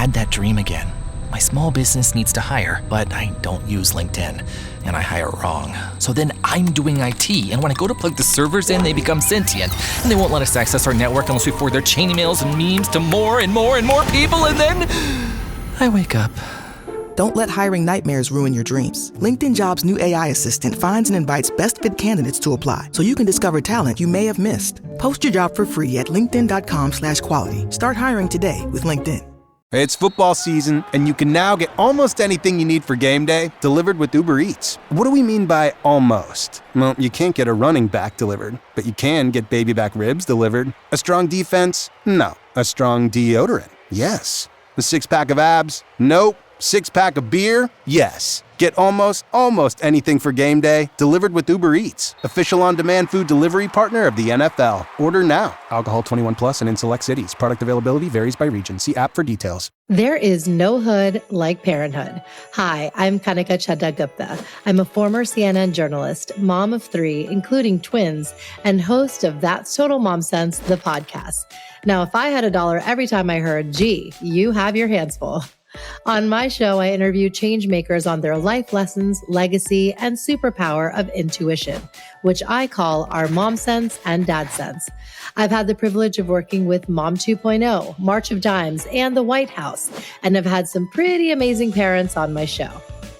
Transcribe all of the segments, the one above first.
had that dream again. My small business needs to hire, but I don't use LinkedIn, and I hire wrong. So then I'm doing IT, and when I go to plug the servers in, they become sentient, and they won't let us access our network unless we forward their chain emails and memes to more and more and more people, and then I wake up. Don't let hiring nightmares ruin your dreams. LinkedIn Jobs' new AI assistant finds and invites best fit candidates to apply, so you can discover talent you may have missed. Post your job for free at linkedin.com/quality. Start hiring today with LinkedIn. It's football season, and you can now get almost anything you need for game day delivered with Uber Eats. What do we mean by almost? Well, you can't get a running back delivered, but you can get baby back ribs delivered. A strong defense? No. A strong deodorant? Yes. A six-pack of abs? Nope. Six-pack of beer? Yes. Get almost anything for game day delivered with Uber Eats, official on-demand food delivery partner of the NFL. Order now. Alcohol 21 plus and in select cities. Product availability varies by region. See app for details. There is no hood like parenthood. Hi, I'm Kanika Chadda Gupta. I'm a former CNN journalist, mom of 3, including twins, and host of That's Total Mom Sense, the podcast. Now, if I had $1 every time I heard, gee, you have your hands full. On my show, I interview change makers on their life lessons, legacy, and superpower of intuition, which I call our Mom Sense and Dad Sense. I've had the privilege of working with Mom 2.0, March of Dimes, and the White House, and have had some pretty amazing parents on my show.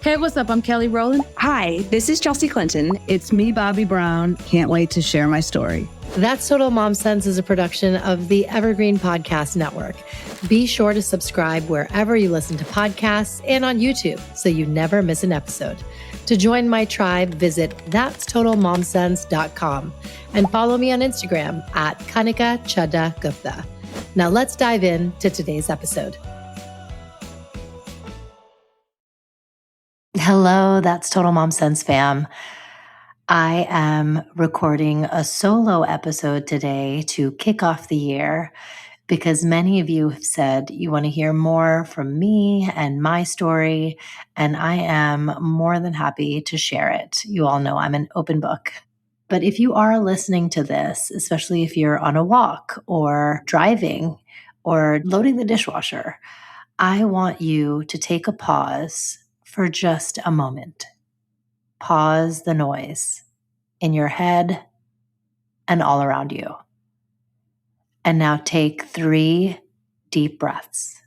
Hey, what's up? I'm Kelly Rowland. Hi, this is Chelsea Clinton. It's me, Bobby Brown. Can't wait to share my story. That's Total Mom Sense is a production of the Evergreen Podcast Network. Be sure to subscribe wherever you listen to podcasts and on YouTube so you never miss an episode. To join my tribe, visit that'stotalmomsense.com and follow me on Instagram at Kanika Chadda Gupta. Now let's dive into today's episode. Hello, That's Total Mom Sense fam. I am recording a solo episode today to kick off the year because many of you have said you want to hear more from me and my story, and I am more than happy to share it. You all know I'm an open book. But if you are listening to this, especially if you're on a walk or driving or loading the dishwasher, I want you to take a pause for just a moment. Pause the noise in your head and all around you. And now take 3 deep breaths.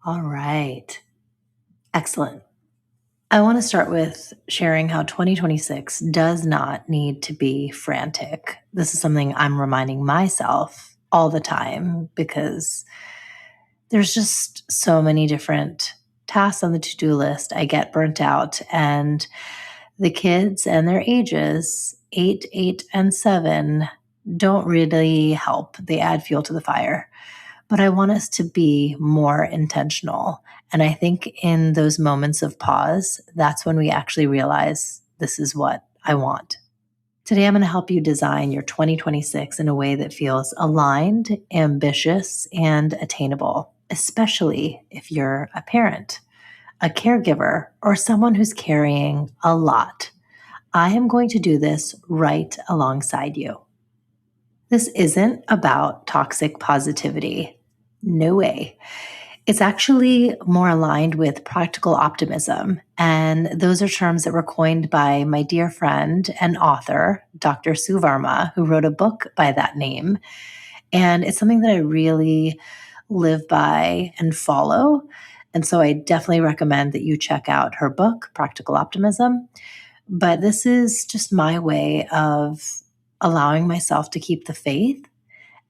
All right. Excellent. I want to start with sharing how 2026 does not need to be frantic. This is something I'm reminding myself all the time because there's just so many different tasks on the to-do list. I get burnt out, and the kids and their ages, 8, 8, and 7, don't really help. They add fuel to the fire. But I want us to be more intentional. And I think in those moments of pause, that's when we actually realize this is what I want. Today, I'm going to help you design your 2026 in a way that feels aligned, ambitious, and attainable, especially if you're a parent, a caregiver, or someone who's carrying a lot. I am going to do this right alongside you. This isn't about toxic positivity. No way. It's actually more aligned with practical optimism. And those are terms that were coined by my dear friend and author, Dr. Sue Varma, who wrote a book by that name. And it's something that I really live by and follow. And so I definitely recommend that you check out her book, Practical Optimism. But this is just my way of allowing myself to keep the faith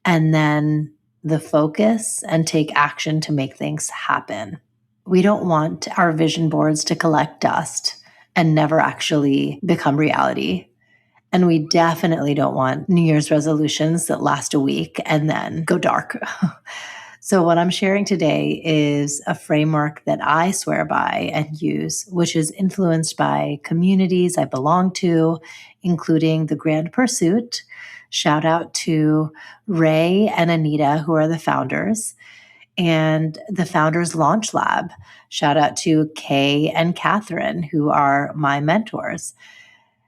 and then the focus and take action to make things happen. We don't want our vision boards to collect dust and never actually become reality. And we definitely don't want New Year's resolutions that last a week and then go dark. So what I'm sharing today is a framework that I swear by and use, which is influenced by communities I belong to, including the Grand Pursuit. Shout out to Ray and Anita, who are the founders. and the Founders Launch Lab. Shout out to Kay and Catherine, who are my mentors.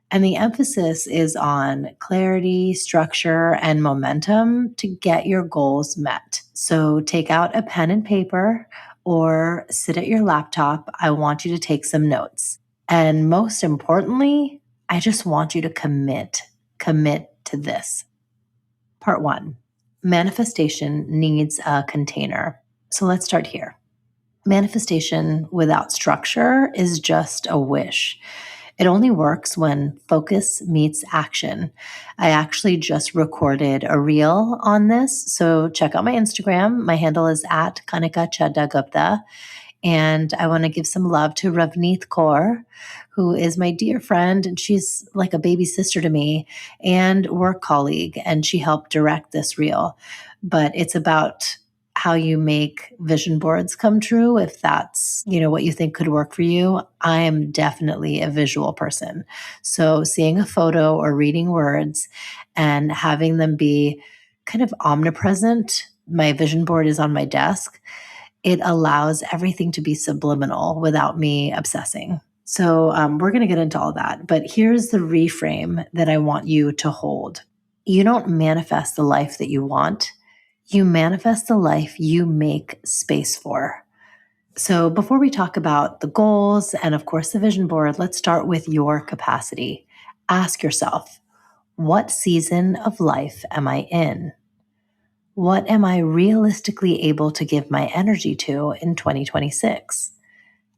And the emphasis is on clarity, structure, and momentum to get your goals met. So take out a pen and paper or sit at your laptop. I want you to take some notes. And most importantly, I just want you to commit to this. Part 1, manifestation needs a container. So let's start here. Manifestation without structure is just a wish. It only works when focus meets action. I actually just recorded a reel on this, so check out my Instagram. My handle is at Kanika Chadda Gupta. And I want to give some love to Ravneet Kaur, who is my dear friend, and she's like a baby sister to me and work colleague, and she helped direct this reel. But it's about how you make vision boards come true, if that's, what you think could work for you. I am definitely a visual person. So seeing a photo or reading words and having them be kind of omnipresent. My vision board is on my desk. It allows everything to be subliminal without me obsessing. So we're going to get into all that. But here's the reframe that I want you to hold. You don't manifest the life that you want. You manifest the life you make space for. So before we talk about the goals and, of course, the vision board, let's start with your capacity. Ask yourself, what season of life am I in? What am I realistically able to give my energy to in 2026?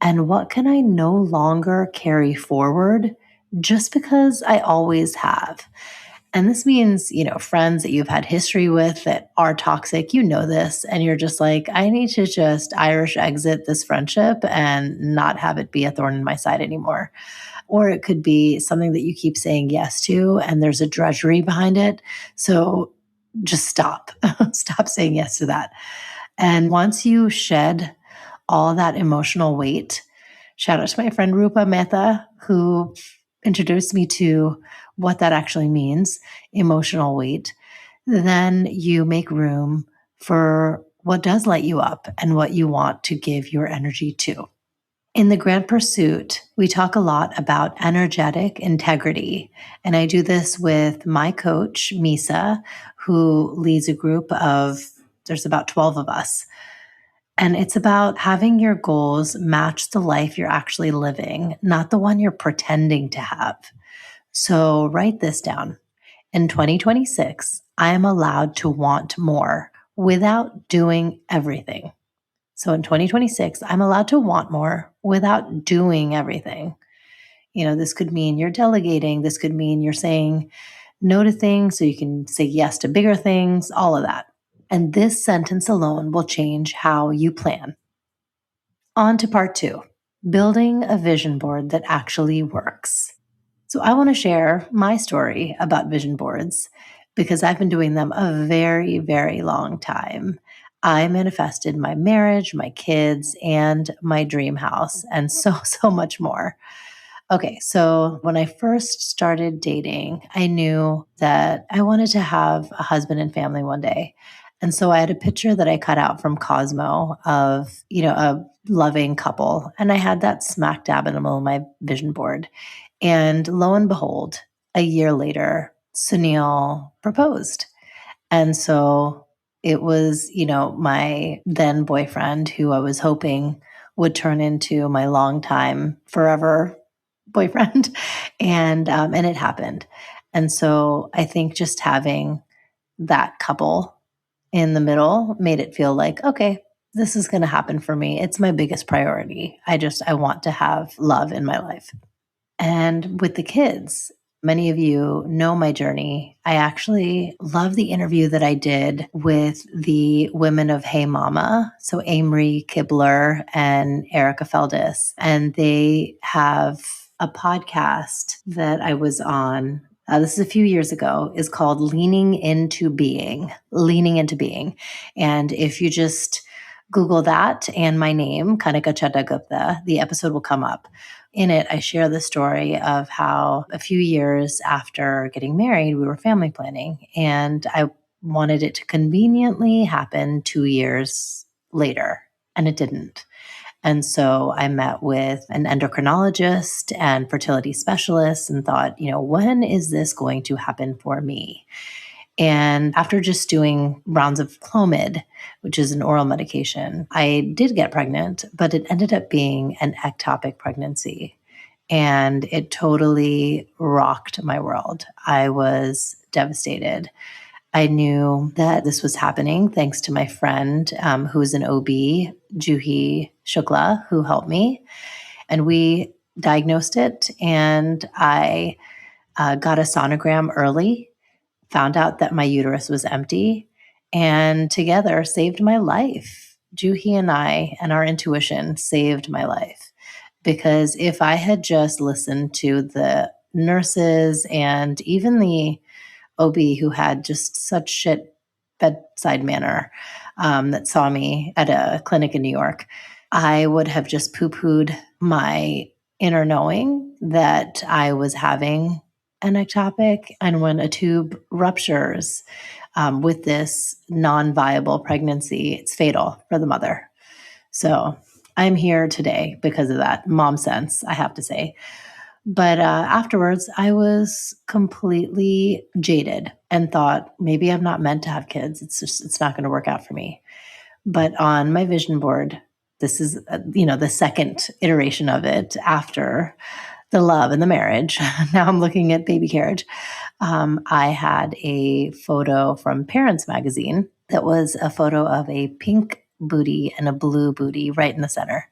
And what can I no longer carry forward just because I always have? And this means, friends that you've had history with that are toxic, this, and you're just like, I need to just Irish exit this friendship and not have it be a thorn in my side anymore. Or it could be something that you keep saying yes to and there's a drudgery behind it. So just stop. Stop saying yes to that. And once you shed all that emotional weight, shout out to my friend Rupa Mehta, who introduced me to what that actually means, emotional weight, then you make room for what does light you up and what you want to give your energy to. In the Grand Pursuit, we talk a lot about energetic integrity. And I do this with my coach, Misa, who leads a group of, there's about 12 of us. And it's about having your goals match the life you're actually living, not the one you're pretending to have. So write this down. In 2026, I am allowed to want more without doing everything. So in 2026, I'm allowed to want more without doing everything. This could mean you're delegating. This could mean you're saying no to things so you can say yes to bigger things, all of that. And this sentence alone will change how you plan. On to part 2, building a vision board that actually works. So I want to share my story about vision boards because I've been doing them a very, very long time. I manifested my marriage, my kids, and my dream house, and so, so much more. Okay, so when I first started dating, I knew that I wanted to have a husband and family one day. And so I had a picture that I cut out from Cosmo of, a loving couple. And I had that smack dab in the middle of my vision board. And lo and behold, a year later, Sunil proposed. And so it was, my then boyfriend who I was hoping would turn into my longtime forever boyfriend. And it happened. And so I think just having that couple in the middle made it feel like, okay, this is going to happen for me. It's my biggest priority. I want to have love in my life. And with the kids, many of you know my journey. I actually love the interview that I did with the women of Hey Mama. So Amory Kibler and Erica Feldis. And they have a podcast that I was on. This is a few years ago, is called Leaning Into Being. Leaning Into Being. And if you just Google that and my name, Kanika Chadda Gupta, the episode will come up. In it, I share the story of how a few years after getting married, we were family planning, and I wanted it to conveniently happen 2 years later, and it didn't. And so I met with an endocrinologist and fertility specialist and thought, when is this going to happen for me? And after just doing rounds of Clomid, which is an oral medication, I did get pregnant, but it ended up being an ectopic pregnancy. And it totally rocked my world. I was devastated. I knew that this was happening thanks to my friend who's an OB, Juhi Shukla, who helped me. And we diagnosed it, and I got a sonogram early, found out that my uterus was empty, and together saved my life. Juhi and I and our intuition saved my life. Because if I had just listened to the nurses and even the OB who had just such shit bedside manner that saw me at a clinic in New York, I would have just poo-pooed my inner knowing that I was having an ectopic. And when a tube ruptures with this non-viable pregnancy, it's fatal for the mother. So I'm here today because of that mom sense, I have to say. But afterwards, I was completely jaded and thought, maybe I'm not meant to have kids. It's not going to work out for me. But on my vision board, this is, the second iteration of it after the love and the marriage. Now I'm looking at baby carriage. I had a photo from Parents Magazine that was a photo of a pink booty and a blue booty right in the center.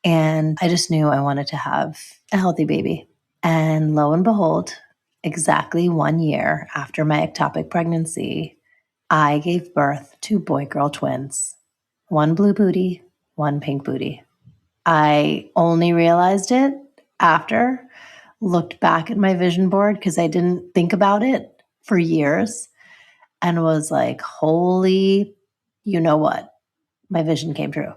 And I just knew I wanted to have a healthy baby. And lo and behold, exactly 1 year after my ectopic pregnancy, I gave birth to boy-girl twins. One blue booty, one pink booty. I only realized it after, looked back at my vision board because I didn't think about it for years and was like, holy, you know what? My vision came true.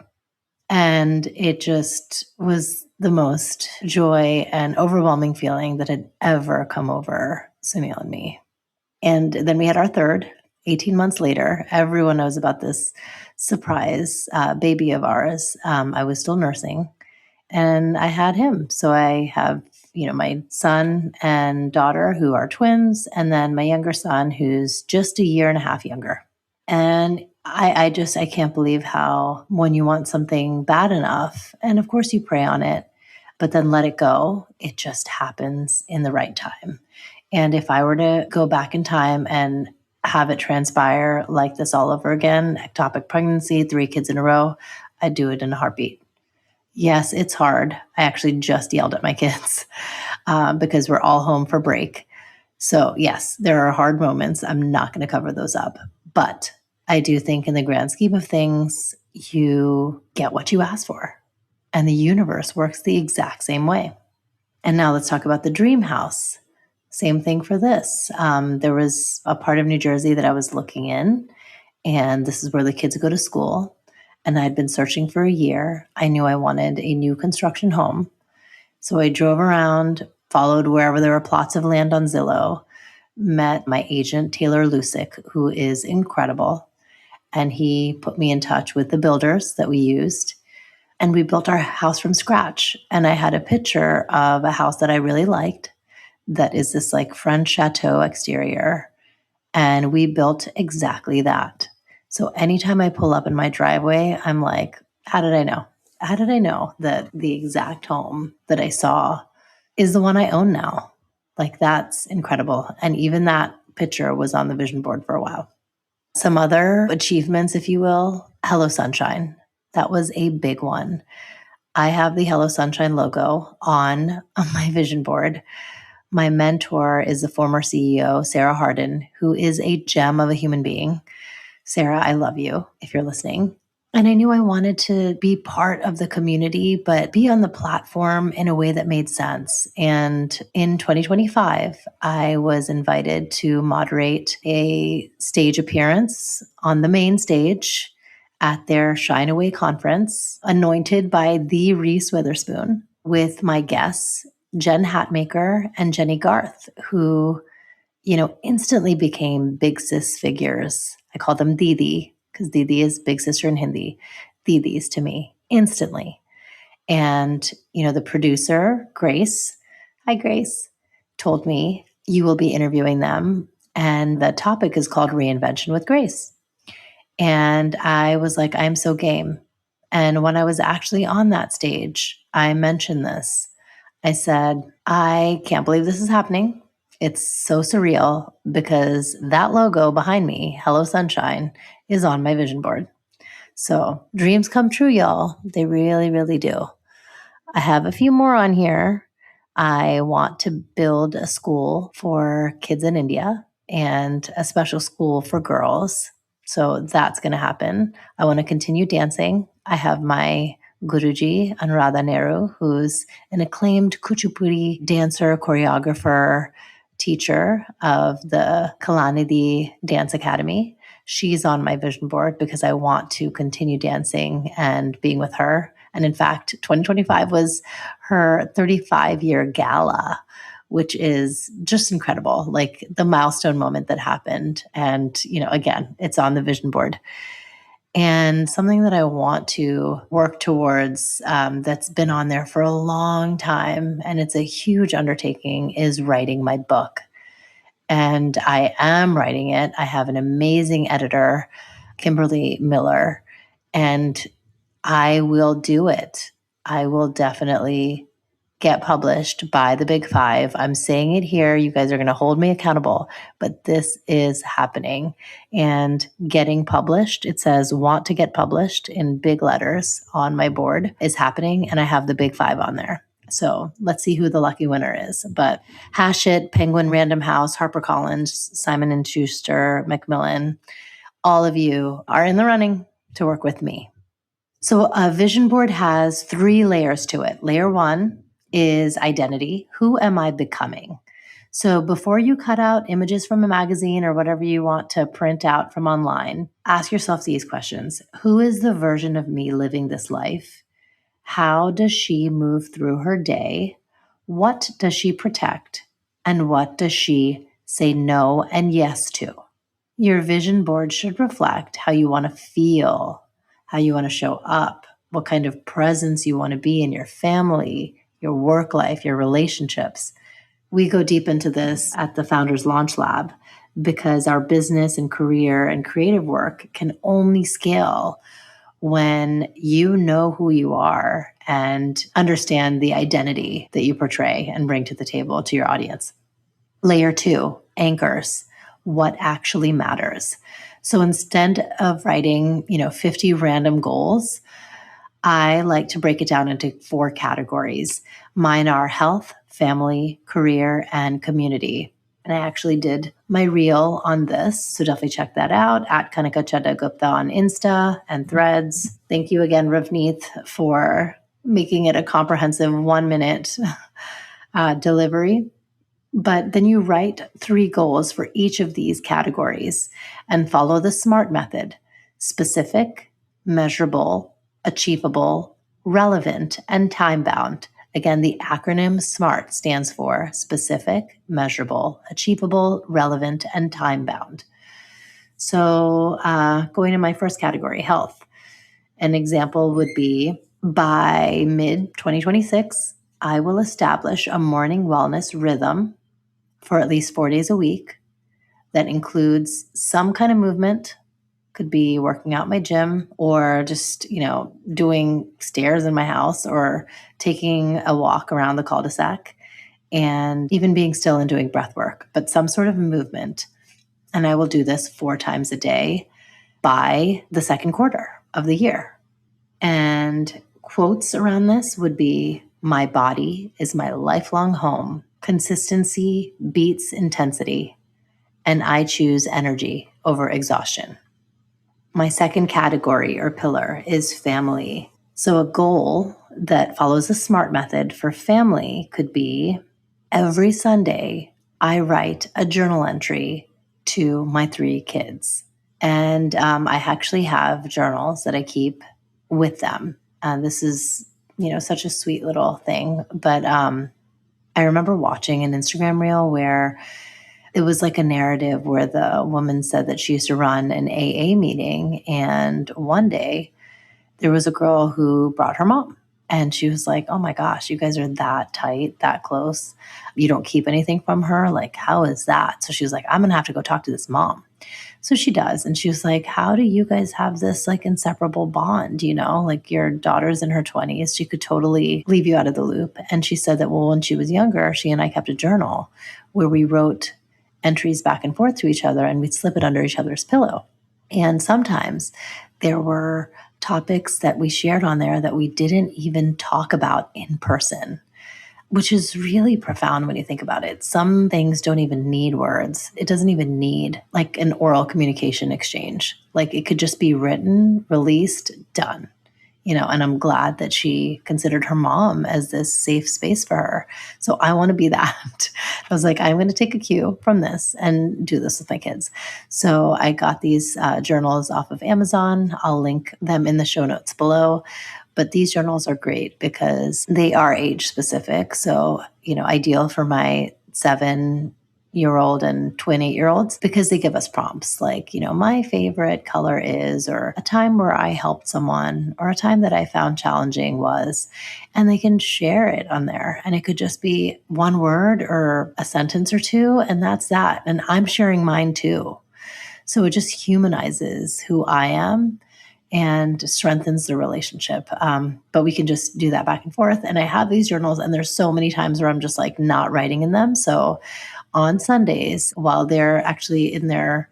And it just was the most joy and overwhelming feeling that had ever come over Sunil and me. And then we had our third, 18 months later. Everyone knows about this surprise baby of ours. I was still nursing and I had him. So I have, my son and daughter who are twins, and then my younger son who's just a year and a half younger. And I can't believe how when you want something bad enough, and of course you pray on it, but then let it go, it just happens in the right time. And if I were to go back in time and have it transpire like this all over again, ectopic pregnancy, 3 kids in a row, I'd do it in a heartbeat. Yes, it's hard. I actually just yelled at my kids because we're all home for break. So yes, there are hard moments. I'm not going to cover those up. But I do think in the grand scheme of things, you get what you ask for. And the universe works the exact same way. And now let's talk about the dream house. Same thing for this. There was a part of New Jersey that I was looking in, and this is where the kids go to school. And I'd been searching for a year. I knew I wanted a new construction home. So I drove around, followed wherever there were plots of land on Zillow, met my agent, Taylor Lusick, who is incredible. And he put me in touch with the builders that we used. And we built our house from scratch. And I had a picture of a house that I really liked that is this like French chateau exterior. And we built exactly that. So anytime I pull up in my driveway, I'm like, how did I know? How did I know that the exact home that I saw is the one I own now? Like, that's incredible. And even that picture was on the vision board for a while. Some other achievements, if you will, Hello Sunshine. That was a big one. I have the Hello Sunshine logo on my vision board. My mentor is the former CEO, Sarah Hardin, who is a gem of a human being. Sarah, I love you if you're listening. And I knew I wanted to be part of the community, but be on the platform in a way that made sense. And in 2025, I was invited to moderate a stage appearance on the main stage at their Shine Away conference, anointed by the Reese Witherspoon, with my guests, Jen Hatmaker and Jenny Garth, who, instantly became big sis figures. I call them Didi because Didi is big sister in Hindi. Didis to me instantly. And, the producer, Grace, hi, Grace, told me you will be interviewing them. And the topic is called Reinvention with Grace. And I was like, I'm so game. And when I was actually on that stage, I mentioned this. I said, I can't believe this is happening. It's so surreal because that logo behind me, Hello Sunshine, is on my vision board. So dreams come true, y'all. They really, really do. I have a few more on here. I want to build a school for kids in India and a special school for girls. So that's going to happen. I want to continue dancing. I have my Guruji, Anuradha Nehru, who's an acclaimed Kuchipudi dancer, choreographer, teacher of the Kalanidhi Dance Academy. She's on my vision board because I want to continue dancing and being with her. And in fact, 2025 was her 35-year gala, which is just incredible, like the milestone moment that happened. And, again, it's on the vision board. And something that I want to work towards that's been on there for a long time, and it's a huge undertaking, is writing my book. And I am writing it. I have an amazing editor, Kimberly Miller, and I will do it. I will definitely get published by the Big Five. I'm saying it here. You guys are going to hold me accountable, but this is happening. And getting published, it says want to get published in big letters on my board, is happening. And I have the Big Five on there. So let's see who the lucky winner is. But Hachette, Penguin Random House, HarperCollins, Simon & Schuster, Macmillan, all of you are in the running to work with me. So a vision board has 3 layers to it. Layer 1 is identity. Who am I becoming? So before you cut out images from a magazine or whatever you want to print out from online, ask yourself these questions. Who is the version of me living this life? How does she move through her day? What does she protect? And what does she say no and yes to? Your vision board should reflect how you want to feel, how you want to show up, what kind of presence you want to be in your family, your work life, your relationships. We go deep into this at the Founders Launch Lab because our business and career and creative work can only scale when you know who you are and understand the identity that you portray and bring to the table to your audience. Layer 2, anchors. What actually matters. So instead of writing, 50 random goals, I like to break it down into 4 categories. Mine are health, family, career, and community. And I actually did my reel on this, so definitely check that out at Kanika Chadda Gupta on Insta and Threads. Thank you again, Ravneet, for making it a comprehensive 1-minute delivery. But then you write 3 goals for each of these categories and follow the SMART method: specific, measurable, achievable, relevant, and time-bound. Again, the acronym SMART stands for specific, measurable, achievable, relevant, and time-bound. So going to my first category, health. An example would be by mid-2026, I will establish a morning wellness rhythm for at least 4 days a week that includes some kind of movement. Could be working out in my gym or just, doing stairs in my house or taking a walk around the cul-de-sac and even being still and doing breath work, but some sort of movement. And I will do this 4 times a day by the second quarter of the year. And quotes around this would be, my body is my lifelong home. Consistency beats intensity, and I choose energy over exhaustion. My second category or pillar is family. So a goal that follows the SMART method for family could be, every Sunday, I write a journal entry to my 3 kids. And I actually have journals that I keep with them. This is, such a sweet little thing. But I remember watching an Instagram reel where it was like a narrative where the woman said that she used to run an AA meeting. And one day there was a girl who brought her mom. And she was like, oh my gosh, you guys are that tight, that close. You don't keep anything from her. Like, how is that? So she was like, I'm going to have to go talk to this mom. So she does. And she was like, how do you guys have this like inseparable bond? Like your daughter's in her 20s. She could totally leave you out of the loop. And she said that, well, when she was younger, she and I kept a journal where we wrote entries back and forth to each other and we'd slip it under each other's pillow. And sometimes there were topics that we shared on there that we didn't even talk about in person, which is really profound when you think about it. Some things don't even need words. It doesn't even need like an oral communication exchange. Like it could just be written, released, done. And I'm glad that she considered her mom as this safe space for her. So I want to be that. I was like, I'm going to take a cue from this and do this with my kids. So I got these journals off of Amazon. I'll link them in the show notes below. But these journals are great because they are age specific. So, ideal for my 7-year-old and twin 8-year-olds because they give us prompts like, my favorite color is, or a time where I helped someone, or a time that I found challenging was, and they can share it on there. And it could just be one word or a sentence or two, and that's that. And I'm sharing mine too. So it just humanizes who I am and strengthens the relationship. But we can just do that back and forth. And I have these journals, and there's so many times where I'm just like not writing in them. So on Sundays, while they're actually in they're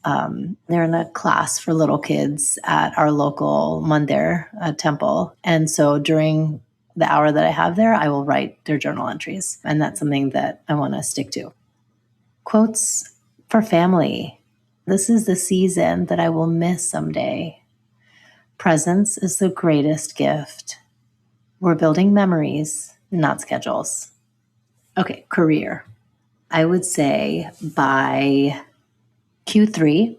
in a class for little kids at our local Mandir temple. And so during the hour that I have there, I will write their journal entries. And that's something that I want to stick to. Quotes for family. This is the season that I will miss someday. Presence is the greatest gift. We're building memories, not schedules. Okay, career. I would say by Q3,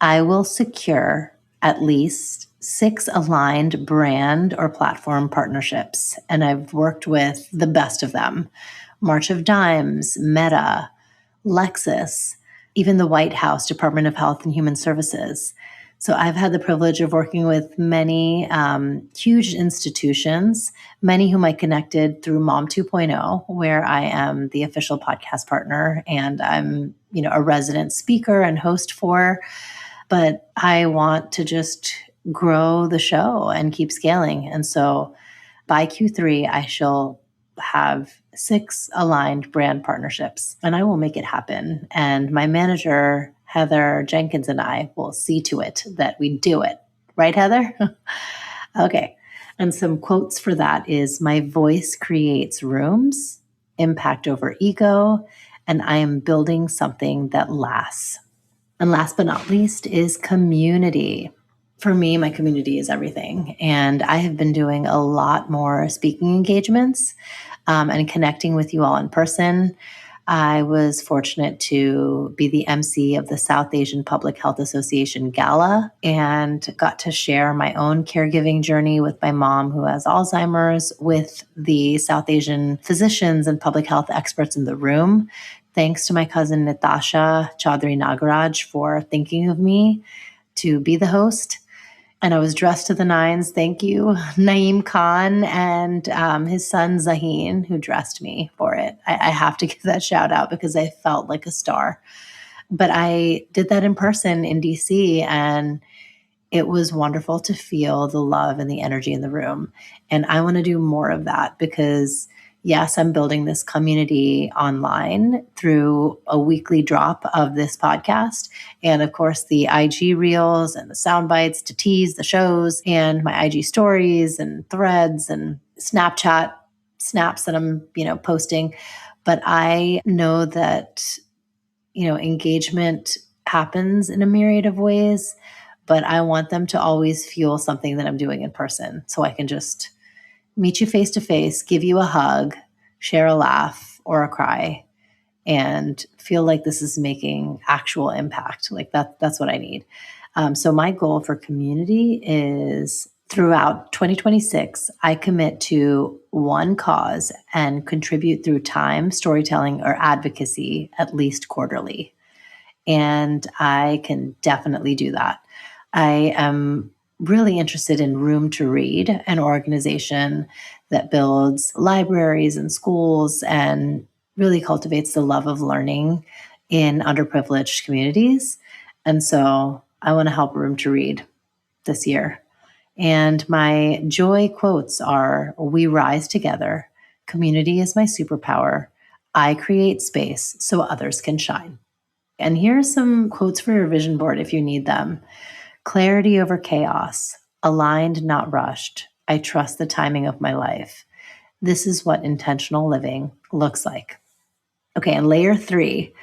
I will secure at least 6 aligned brand or platform partnerships. And I've worked with the best of them. March of Dimes, Meta, Lexus, even the White House, Department of Health and Human Services. So I've had the privilege of working with many huge institutions, many whom I connected through Mom 2.0, where I am the official podcast partner and I'm, a resident speaker and host for. But I want to just grow the show and keep scaling. And so by Q3, I shall have 6 aligned brand partnerships, and I will make it happen. And my manager, Heather Jenkins, and I will see to it that we do it. Right, Heather? Okay. And some quotes for that is, my voice creates rooms, impact over ego, and I am building something that lasts. And last but not least is community. For me, my community is everything. And I have been doing a lot more speaking engagements and connecting with you all in person. I was fortunate to be the MC of the South Asian Public Health Association Gala and got to share my own caregiving journey with my mom who has Alzheimer's with the South Asian physicians and public health experts in the room. Thanks to my cousin Natasha Chaudhry Nagaraj for thinking of me to be the host. And I was dressed to the nines. Thank you, Naeem Khan and his son Zaheen, who dressed me for it. I have to give that shout out because I felt like a star. But I did that in person in DC, and it was wonderful to feel the love and the energy in the room. And I want to do more of that because, yes, I'm building this community online through a weekly drop of this podcast. And of course, the IG reels and the sound bites to tease the shows and my IG stories and threads and Snapchat snaps that I'm, posting. But I know that, engagement happens in a myriad of ways, but I want them to always fuel something that I'm doing in person. So I can just meet you face to face, give you a hug, share a laugh or a cry, and feel like this is making actual impact. Like that's what I need. So my goal for community is Throughout 2026, I commit to one cause and contribute through time, storytelling, or advocacy at least quarterly. And I can definitely do that. I am really interested in Room to Read, an organization that builds libraries and schools and really cultivates the love of learning in underprivileged communities. And so I want to help Room to Read this year. And my joy quotes are: we rise together, community is my superpower, I create space so others can shine. And here's some quotes for your vision board if you need them. Clarity over chaos, aligned, not rushed. I trust the timing of my life. This is what intentional living looks like. Okay, and layer 3.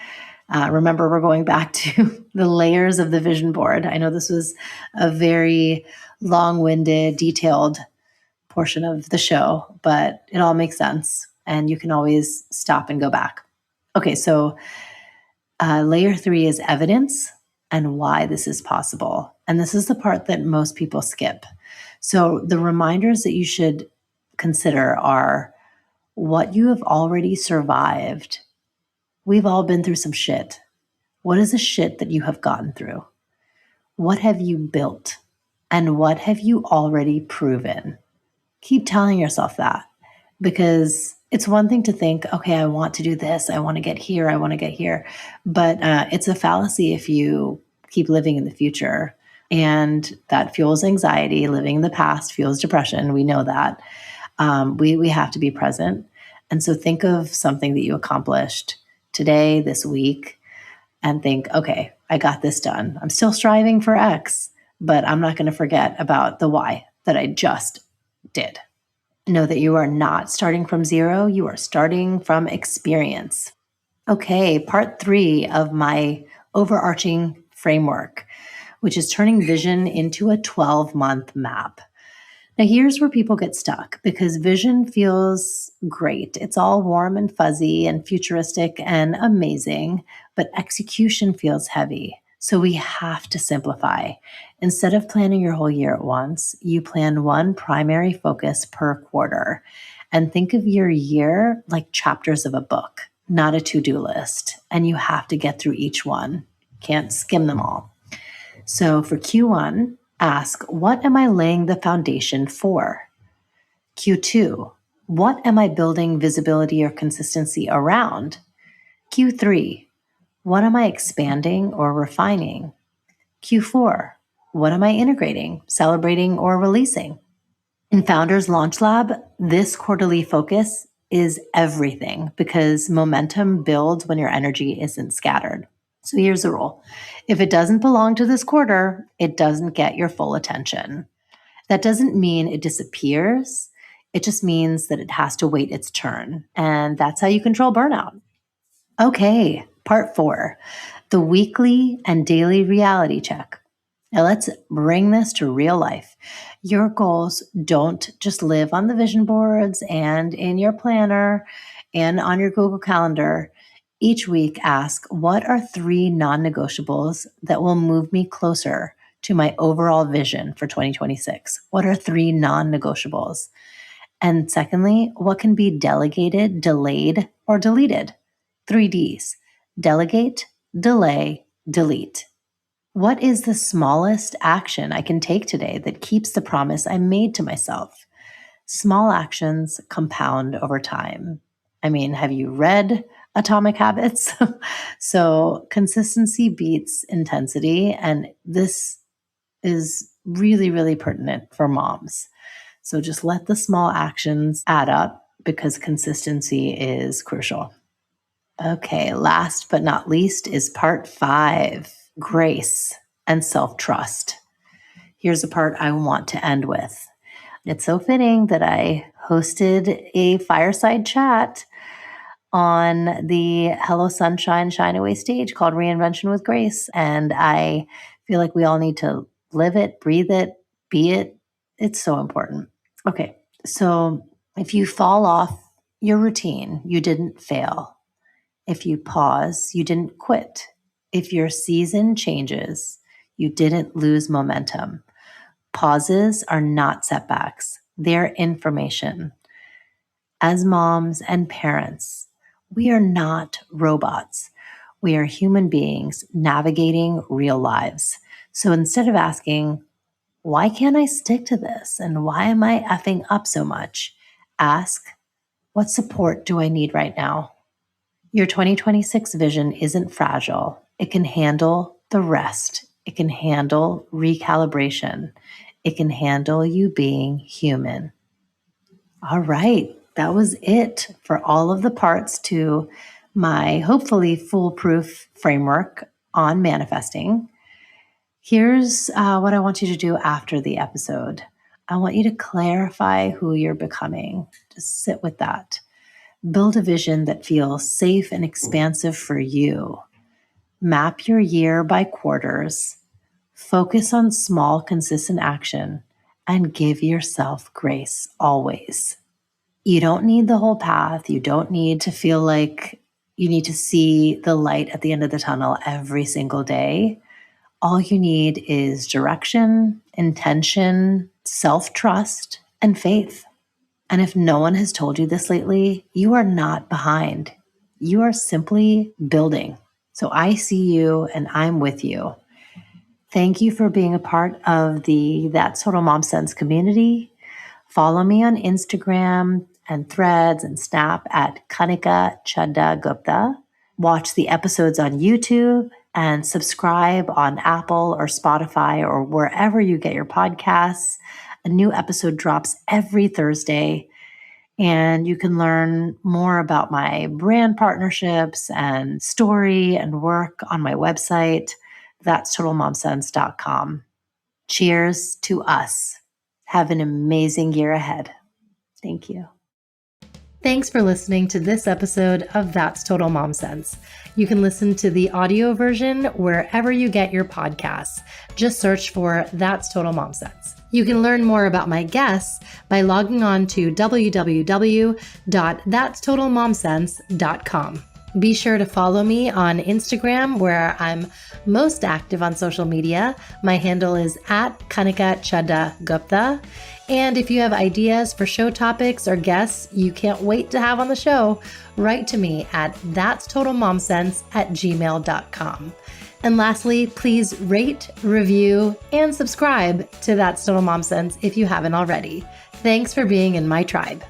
Remember, we're going back to the layers of the vision board. I know this was a very long-winded, detailed portion of the show, but it all makes sense. And you can always stop and go back. Okay, so layer 3 is evidence and why this is possible. And this is the part that most people skip. So the reminders that you should consider are what you have already survived. We've all been through some shit. What is the shit that you have gotten through? What have you built? And what have you already proven? Keep telling yourself that, because it's one thing to think, okay, I want to do this. I want to get here. I want to get here. But it's a fallacy if you keep living in the future. And that fuels anxiety. Living in the past fuels depression. We know that. We have to be present. And so think of something that you accomplished today, this week, and think, okay, I got this done. I'm still striving for X, but I'm not going to forget about the Y that I just did. Know that you are not starting from zero. You are starting from experience. Okay, part 3 of my overarching framework, which is turning vision into a 12-month map. Now, here's where people get stuck because vision feels great. It's all warm and fuzzy and futuristic and amazing, but execution feels heavy. So we have to simplify. Instead of planning your whole year at once, you plan one primary focus per quarter. And think of your year like chapters of a book, not a to-do list. And you have to get through each one. Can't skim them all. So for Q1, ask, what am I laying the foundation for? Q2, what am I building visibility or consistency around? Q3, what am I expanding or refining? Q4, what am I integrating, celebrating, or releasing? In Founders Launch Lab, this quarterly focus is everything because momentum builds when your energy isn't scattered. So here's the rule. If it doesn't belong to this quarter, it doesn't get your full attention. That doesn't mean it disappears. It just means that it has to wait its turn. And that's how you control burnout. Okay, part 4, the weekly and daily reality check. Now let's bring this to real life. Your goals don't just live on the vision boards and in your planner and on your Google Calendar. Each week, ask, what are 3 non-negotiables that will move me closer to my overall vision for 2026? What are 3 non-negotiables? And secondly, what can be delegated, delayed, or deleted? 3 Ds: delegate, delay, delete. What is the smallest action I can take today that keeps the promise I made to myself? Small actions compound over time. I mean, have you read Atomic Habits? So consistency beats intensity, and this is really, really pertinent for moms. So just let the small actions add up because consistency is crucial. Okay, last but not least is part 5, grace and self-trust. Here's the part I want to end with. It's so fitting that I hosted a fireside chat on the Hello Sunshine Shine Away stage called Reinvention with Grace. And I feel like we all need to live it, breathe it, be it. It's so important. Okay, so if you fall off your routine, you didn't fail. If you pause, you didn't quit. If your season changes, you didn't lose momentum. Pauses are not setbacks, they're information. As moms and parents, we are not robots. We are human beings navigating real lives. So instead of asking, why can't I stick to this? And why am I effing up so much? Ask, what support do I need right now? Your 2026 vision isn't fragile. It can handle the rest. It can handle recalibration. It can handle you being human. All right, that was it for all of the parts to my hopefully foolproof framework on manifesting. Here's what I want you to do after the episode. I want you to clarify who you're becoming. Just sit with that. Build a vision that feels safe and expansive for you. Map your year by quarters. Focus on small, consistent action and give yourself grace always. You don't need the whole path. You don't need to feel like you need to see the light at the end of the tunnel every single day. All you need is direction, intention, self-trust, and faith. And if no one has told you this lately, you are not behind. You are simply building. So I see you and I'm with you. Thank you for being a part of the That's Total Mom Sense community. Follow me on Instagram and Threads and Snap at Kanika Chadda Gupta. Watch the episodes on YouTube and subscribe on Apple or Spotify or wherever you get your podcasts. A new episode drops every Thursday, and you can learn more about my brand partnerships and story and work on my website, that'stotalmomsense.com. Cheers to us. Have an amazing year ahead. Thank you. Thanks for listening to this episode of That's Total Mom Sense. You can listen to the audio version wherever you get your podcasts. Just search for That's Total Mom Sense. You can learn more about my guests by logging on to www.that'stotalmomsense.com. Be sure to follow me on Instagram, where I'm most active on social media. My handle is at Kanika Chadda Gupta. And if you have ideas for show topics or guests you can't wait to have on the show, write to me at that'stotalmomsense@gmail.com. And lastly, please rate, review, and subscribe to That's Total Mom Sense if you haven't already. Thanks for being in my tribe.